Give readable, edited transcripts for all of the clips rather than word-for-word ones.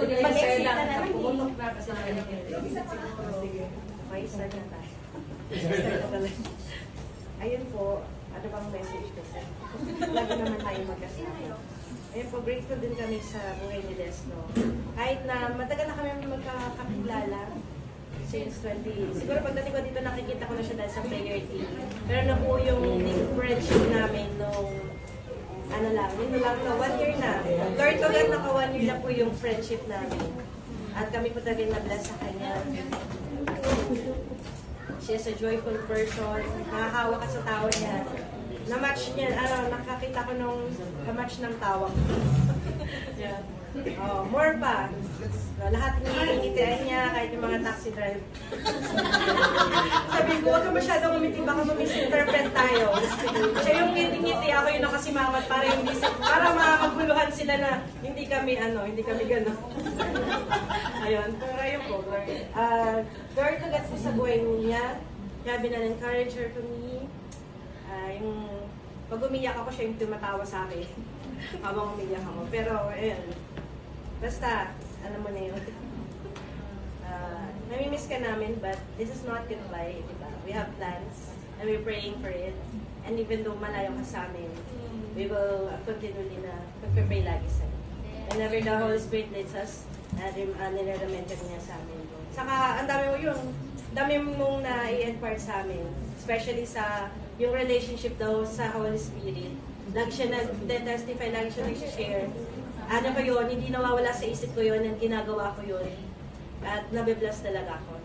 Mag-exit ka na lang. Pumutok na kasi Sige. May start na tayo. Ayun po, ano bang message ko sir? Lagi naman tayo magkasama. Ayun po, grateful din kami sa buhay ni Desno. Kahit na matagal na kami magkakakilala, since 20, siguro pagdating ko dito nakikita ko na siya dahil sa player team. Pero na po yung friendship namin nung ano lang, yun lang na 1 year na. Lord Togat, naka 1 year na po yung friendship namin. At kami po talaga na-bless sa kanya. She is a joyful person, nakakawa ka sa tao niya. Na-match niya, nakakita ko nung na-match ng tawa ko. Yeah. Oh, more pa. Lahat ngingitian niya, kahit yung mga taxi drive. Sabi ko, huwag ka masyadong umiti, baka ma-misinterpret tayo. Siya yung ngiti-ngiti, ako yung nakasimangot para makakaguluhan sila na hindi kami gano'n. Ayun, pero ayun po, Lord Togat sa buhay niya, kaya binal-encourage her to me. Yung pag umiyak ako, siya yung tumatawa sa akin habang umiyak ako. Pero, ayun, basta, alam mo na yun. Namimiss ka namin, but this is not goodbye, diba? We have plans, and we're praying for it. And even though malayo ka sa amin, we will continually na magpapray lagi sa'yo. Whenever the Holy Spirit leads us, nire-recommend niya sa amin. Saka, ang dami mong na-i-impart sa amin. Especially sa yung relationship daw sa Holy Spirit. Lagi siya nag-testify, lagi siya nag-share. Ano pa yun, hindi nawawala sa isip ko yun, and ginagawa ko yun. At nabibless talaga ako.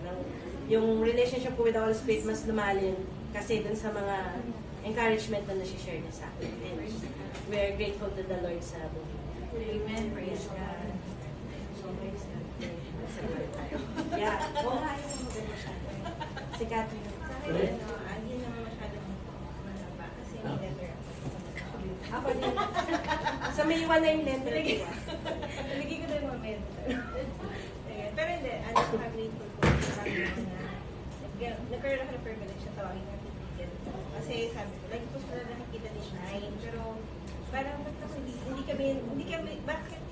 Yung relationship ko with the Holy Spirit mas lumalim kasi dun sa mga encouragement na nasi-share niya sa akin. And we're grateful to the Lord sa buhay. Amen. Praise God. So, praise God. Yeah. Oo nga, yung maganda siya. Si Catherine. Hindi naman masyadong manaba kasi may letter Ako din. Sa may iwan na yung letter. Nalagay ko na yung mga mentor. Pero hindi, grateful po sa kanya na nagkaroon ako ng privilege na tawagin ng kaibigan ko. Kasi sabi ko, lagi ko sila nakikita ni Shine, pero parang bakit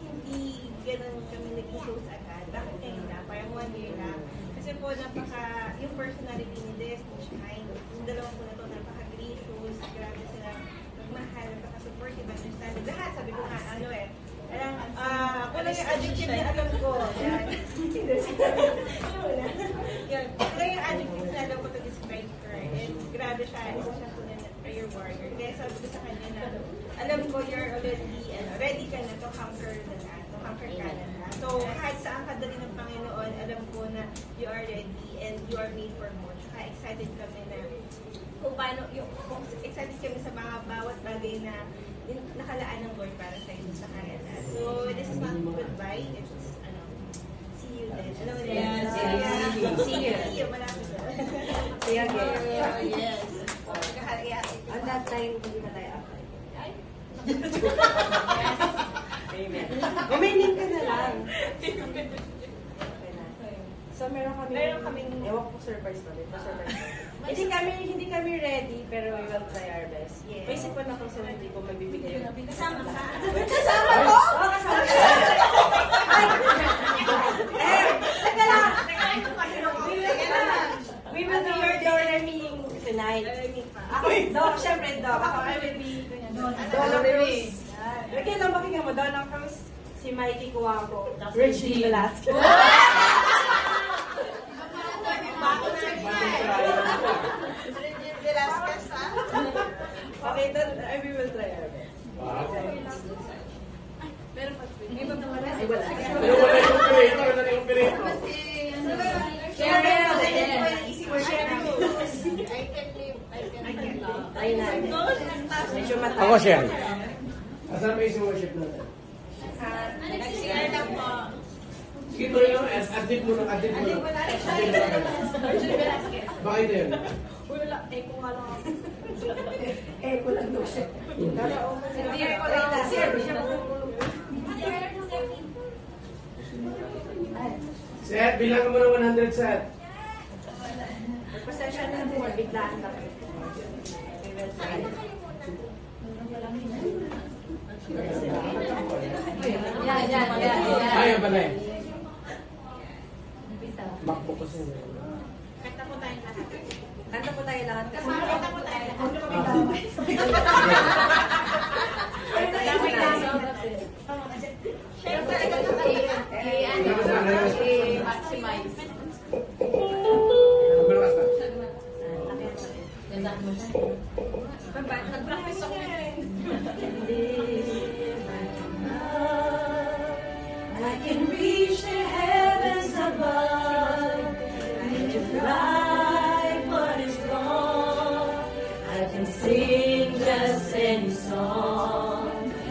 hindi ganun kami naging close agad? Bakit ngayon na? Parang 1 year na. Kasi po, yung personality ni Des, ni Shine, yung dalawang po na to, napaka-gracious, grabe sila magmahal, napaka-supportive, understanding. Lahat, sabi ko nga, parang, kung lang yung adjective na alam ko. Yan. Yan. Kung lang yung adjective na alam ko to describe her. And grabe siya, isa siya po na prayer warrior. Kaya sabi ko sa kanya na, alam ko you're already, ready ka na to conquer the land, to conquer Canada. So, kahit saan ka dali ng Panginoon, alam ko na you are ready and you are made for more. Tsaka excited kami na, kung excited kami sa mga bawat bagay na nakalaan ng Lord para sa inyo sa Canada. So, this is not goodbye, it's, see you then. Alam mo na See you. Malapit na. See you again. Yes. At that time, hindi na tayo apply. Amen. Umainin ka na lang. Okay na. So, meron kaming, ewan ko surprise ulit. Hindi kami ready, pero we will try our best. Yes. Basic ko na kung saan hindi ko magbibigay yun. Kasama ka? Kasama ko? Oo, kasama ko. Ay! Teka lang! We will do your Doremi tonight. Ako, syempre, Doc. Ako, I will be Donna Cruz. Okay lang, pakinggan mo, Donna Cruz, si Mikey Cuaco, Richie Velasquez. Velasquez, ha? Okay, then we will try our best. Meron pa may iba naman na. Ay, wala. Pero wala yung operator, wala yung operator. Ay, na. Medyo mataas. Ako siya. Asan ba yung worship natin? Nag-CR lang po. Sige, tuloy lang. Adit mo lang. Bakit yun? Wala, echo nga lang ako. Echo lang daw siya. Hindi echo lang ako. Set, bilang mo ng 100 set. Pasensya na po, biglaan lang. We will try. Ayaw pala eh. kasi. Kanta po tayo lahat. Kanta po tayo lahat. Kasi kanta po tayo lahat. Siyempre, I-maximize. Malakas na. nag-practice ako ngayon. I can reach the heavens above. I can write what is wrong. I can sing just any song.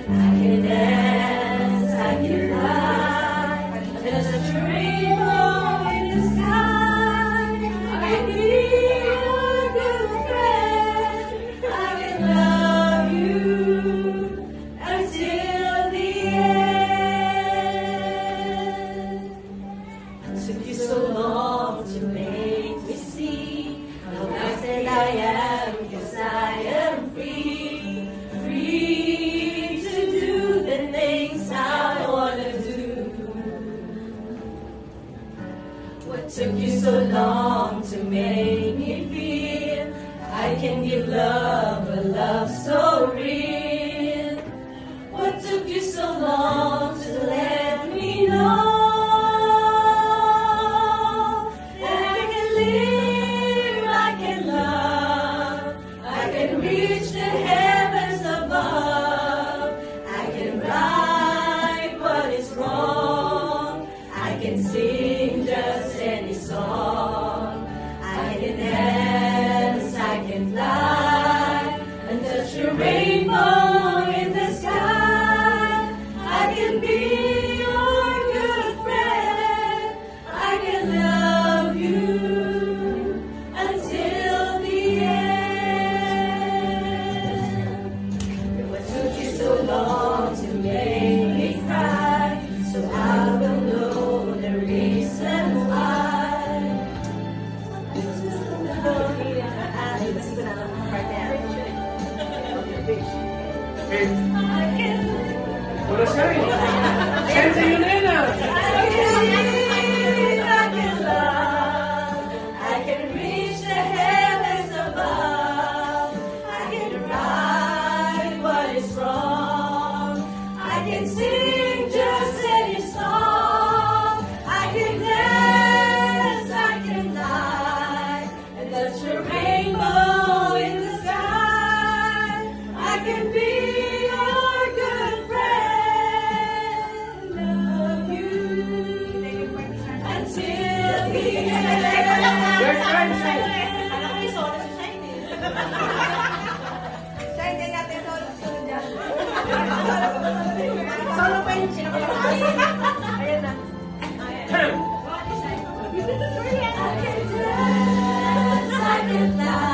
I can dance, I can fly. There's a rainbow in the sky. I can be your good friend. I can love you until the end. It took you so long to make me see how blessed I am, 'cause I am free, free to do the things I wanna do. What took you so long to make me feel I can give love, a love so real? What took you so long to let me know that I can live, I can love, I can reach the heavens above, I can right what is wrong, I can sing just any song, I can dance, I can fly, and touch the rainbow in the sky. I can be your good friend. I can love you until the end. What took you so long to make me cry? So I will know the reason why. Okay. Wala siya eh. Siyempre yun na yun ah. I can reach the heavens above. I can right what is wrong. I can sing just any song. I can dance, I can fly, and touch the rainbow in the sky. I can be your good friend, love you until the end. Yes, right, right. Alam ko yung solo si Shine eh. Shine, kaya natin solo dyan. Solo pa yung sinakalakas. Ayan na. Body Shine. I can dance, I can fly,